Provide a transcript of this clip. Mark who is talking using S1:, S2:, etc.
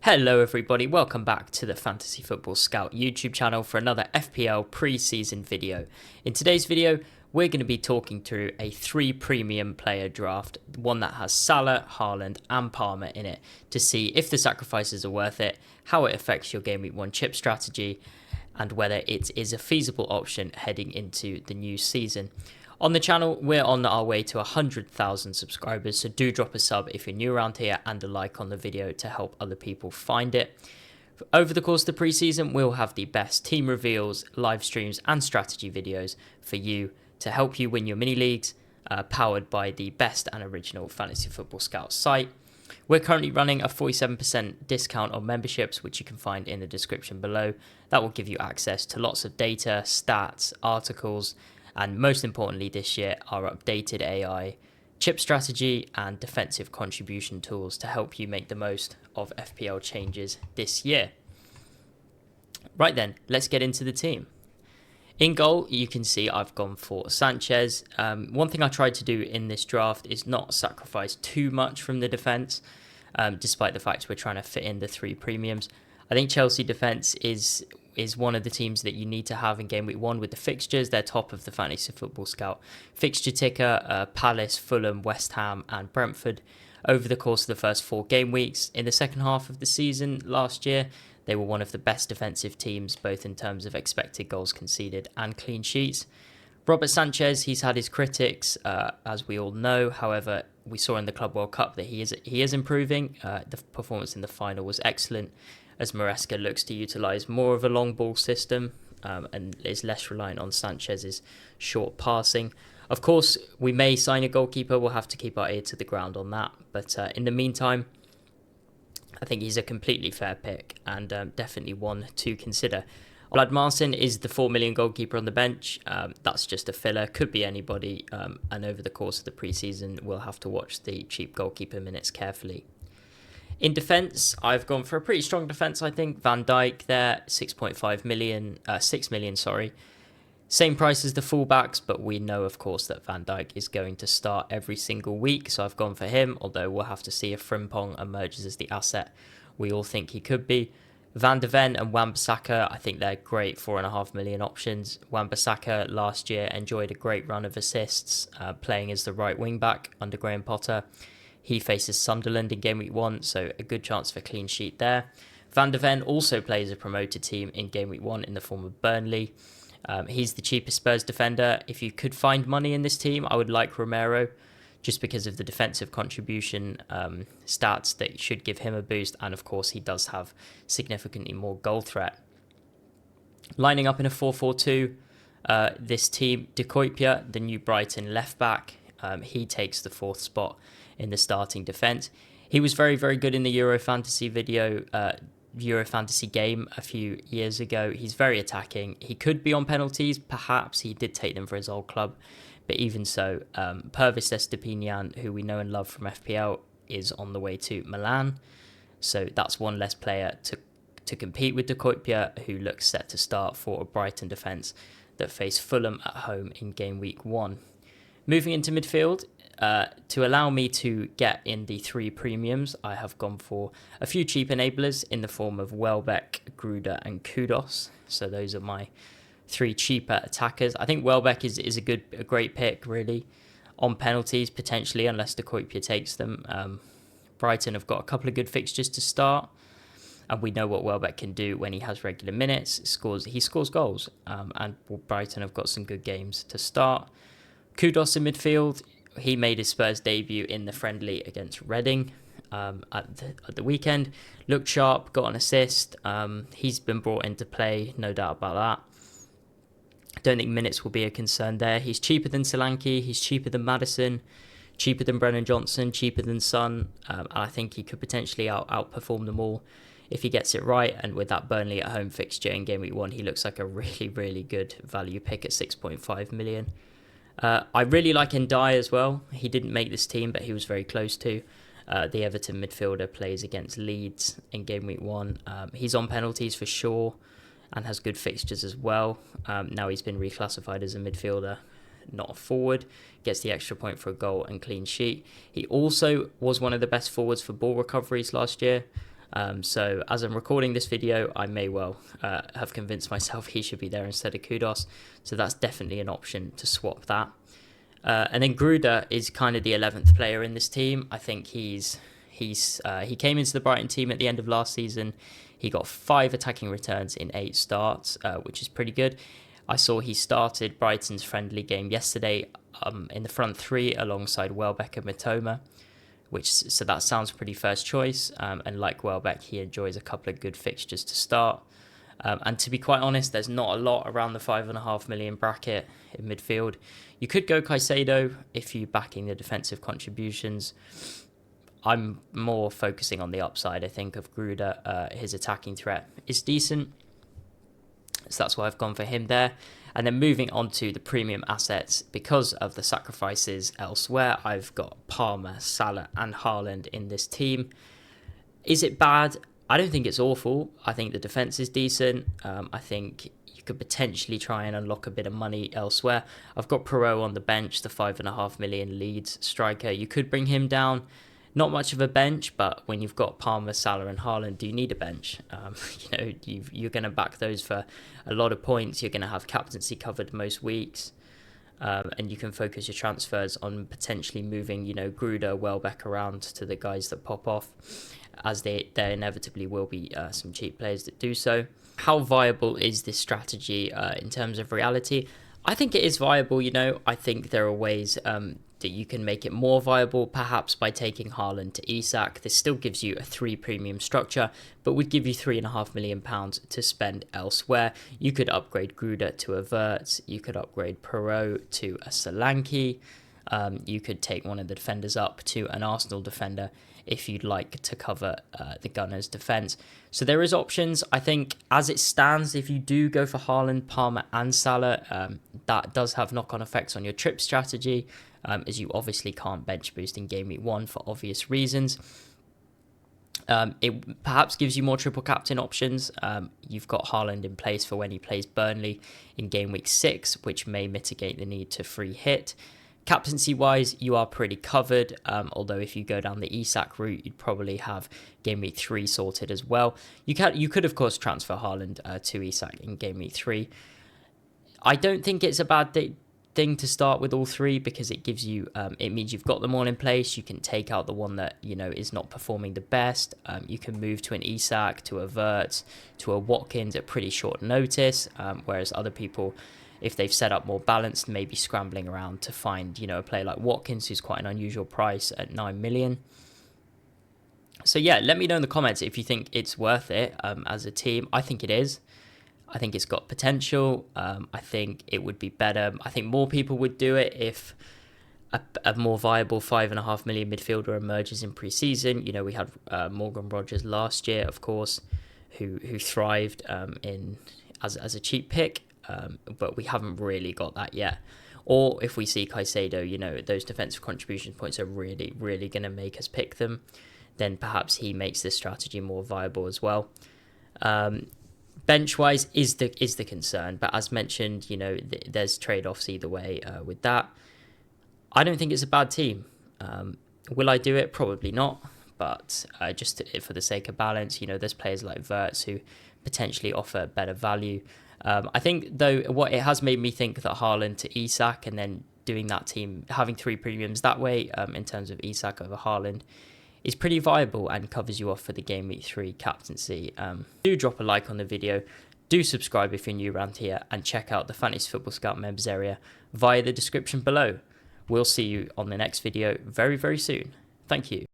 S1: Hello everybody, welcome back to the Fantasy Football Scout YouTube channel for another FPL pre-season video. In today's video, we're going to be talking through a 3 premium player draft, one that has Salah, Haaland and Palmer in it, to see if the sacrifices are worth it, how it affects your Game Week 1 chip strategy, and whether it is a feasible option heading into the new season. On the channel, we're on our way to 100,000 subscribers, so do drop a sub if you're new around here and a like on the video to help other people find it. Over the course of the preseason, we'll have the best team reveals, live streams and strategy videos for you to help you win your mini leagues, powered by the best and original Fantasy Football Scout site. We're currently running a 47% discount on memberships, which you can find in the description below. That will give you access to lots of data, stats, articles, and most importantly this year, our updated AI, chip strategy and defensive contribution tools to help you make the most of FPL changes this year. Right then, let's get into the team. In goal, you can see I've gone for Sanchez. One thing I tried to do in this draft is not sacrifice too much from the defence, despite the fact we're trying to fit in the 3 premiums. I think Chelsea defence is one of the teams that you need to have in Game Week 1 with the fixtures. They're top of the Fantasy Football Scout fixture ticker, Palace, Fulham, West Ham and Brentford over the course of the first 4 game weeks. In the second half of the season last year, they were one of the best defensive teams, both in terms of expected goals conceded and clean sheets. Robert Sanchez, he's had his critics, as we all know. However, we saw in the Club World Cup that he is improving. The performance in the final was excellent, as Maresca looks to utilise more of a long ball system and is less reliant on Sanchez's short passing. Of course, we may sign a goalkeeper. We'll have to keep our ear to the ground on that. But in the meantime, I think he's a completely fair pick and definitely one to consider. Vlad Marcin is the 4 million goalkeeper on the bench. That's just a filler, could be anybody. And over the course of the preseason, we'll have to watch the cheap goalkeeper minutes carefully. In defence, I've gone for a pretty strong defence, I think. Van Dijk there, 6 million, sorry. Same price as the fullbacks, but we know, of course, that Van Dijk is going to start every single week, so I've gone for him, although we'll have to see if Frimpong emerges as the asset we all think he could be. Van de Ven and Wan-Bissaka, I think they're great 4.5 million options. Wan-Bissaka last year enjoyed a great run of assists, playing as the right wing-back under Graham Potter. He faces Sunderland in Game Week 1, so a good chance for clean sheet there. Van de Ven also plays a promoted team in Game Week 1 in the form of Burnley. He's the cheapest Spurs defender. If you could find money in this team, I would like Romero, just because of the defensive contribution stats that should give him a boost. And of course, he does have significantly more goal threat. Lining up in a 4-4-2, this team, Goalkeeper, the new Brighton left back, he takes the 4th spot in the starting defence. He was very, very good in the Euro Fantasy game a few years ago. He's very attacking. He could be on penalties, perhaps. He did take them for his old club. But even so, Pervis Estepinian, who we know and love from FPL, is on the way to Milan. So that's one less player to compete with Goalkeeper, who looks set to start for a Brighton defence that face Fulham at home in Game Week 1. Moving into midfield, to allow me to get in the 3 premiums, I have gone for a few cheap enablers in the form of Welbeck, Gruder and Kudos. So those are my 3 cheaper attackers. I think Welbeck is a great pick, really, on penalties, potentially, unless the Goalkeeper takes them. Brighton have got a couple of good fixtures to start, and we know what Welbeck can do when he has regular minutes. He scores goals, and Brighton have got some good games to start. Kudos in midfield. He made his Spurs debut in the friendly against Reading at the weekend. Looked sharp, got an assist. He's been brought into play, no doubt about that. Don't think minutes will be a concern there. He's cheaper than Solanke, he's cheaper than Maddison, cheaper than Brennan Johnson, cheaper than Son. And I think he could potentially outperform them all if he gets it right. And with that Burnley at home fixture in Game Week 1, he looks like a really, really good value pick at 6.5 million. I really like Ndiaye as well. He didn't make this team, but he was very close to. The Everton midfielder plays against Leeds in Game Week 1. He's on penalties for sure and has good fixtures as well. Now he's been reclassified as a midfielder, not a forward. Gets the extra point for a goal and clean sheet. He also was one of the best forwards for ball recoveries last year. So as I'm recording this video, I may well have convinced myself he should be there instead of Kudos. So that's definitely an option to swap that. And then Gruder is kind of the 11th player in this team. I think he came into the Brighton team at the end of last season. He got 5 attacking returns in 8 starts, which is pretty good. I saw he started Brighton's friendly game yesterday in the front 3 alongside Welbeck and Mitoma, so that sounds pretty first choice. And like Welbeck, he enjoys a couple of good fixtures to start. And to be quite honest, there's not a lot around the 5.5 million bracket in midfield. You could go Caicedo if you're backing the defensive contributions. I'm more focusing on the upside, I think, of Gruder. His attacking threat is decent, so that's why I've gone for him there. And then moving on to the premium assets, because of the sacrifices elsewhere, I've got Palmer, Salah and Haaland in this team. Is it bad? I don't think it's awful. I think the defence is decent. I think you could potentially try and unlock a bit of money elsewhere. I've got Perot on the bench, the 5.5 million Leeds striker. You could bring him down. Not much of a bench, but when you've got Palmer, Salah and Haaland, do you need a bench? You're going to back those for a lot of points. You're going to have captaincy covered most weeks. And you can focus your transfers on potentially moving, Gruder, Welbeck around to the guys that pop off, as there inevitably will be some cheap players that do so. How viable is this strategy in terms of reality? I think it is viable, I think there are ways that you can make it more viable, perhaps by taking Haaland to Isak. This still gives you a 3 premium structure, but would give you £3.5 million to spend elsewhere. You could upgrade Gruder to a Wirtz, you could upgrade Perot to a Solanke, you could take one of the defenders up to an Arsenal defender if you'd like to cover the Gunners' defence. So there is options. I think as it stands, if you do go for Haaland, Palmer and Salah, that does have knock-on effects on your trip strategy, as you obviously can't bench boost in Game Week 1 for obvious reasons. It perhaps gives you more triple captain options. You've got Haaland in place for when he plays Burnley in Game Week 6, which may mitigate the need to free hit. Captaincy-wise, you are pretty covered, although if you go down the Isak route, you'd probably have Game Week 3 sorted as well. You could, of course, transfer Haaland to Isak in Game Week 3. I don't think it's a bad thing to start with all 3, because it gives you, it means you've got them all in place. You can take out the one that, is not performing the best. You can move to an Isak, to a Wirtz, to a Watkins at pretty short notice, whereas other people, if they've set up more balanced, maybe scrambling around to find, a player like Watkins, who's quite an unusual price at 9 million. So yeah, let me know in the comments if you think it's worth it as a team. I think it is. I think it's got potential. I think it would be better. I think more people would do it if a more viable 5.5 million midfielder emerges in pre-season. We had Morgan Rogers last year, of course, who thrived as a cheap pick. But we haven't really got that yet. Or if we see Caicedo, those defensive contribution points are really, really going to make us pick them, then perhaps he makes this strategy more viable as well. Bench-wise is the concern, but as mentioned, there's trade-offs either way with that. I don't think it's a bad team. Will I do it? Probably not, but just for the sake of balance, there's players like Wirtz who potentially offer better value. I think, though, what it has made me think that Haaland to Isak and then doing that team, having 3 premiums that way in terms of Isak over Haaland, is pretty viable and covers you off for the Game Week 3 captaincy. Do drop a like on the video, do subscribe if you're new around here, and check out the Fantasy Football Scout members area via the description below. We'll see you on the next video very, very soon. Thank you.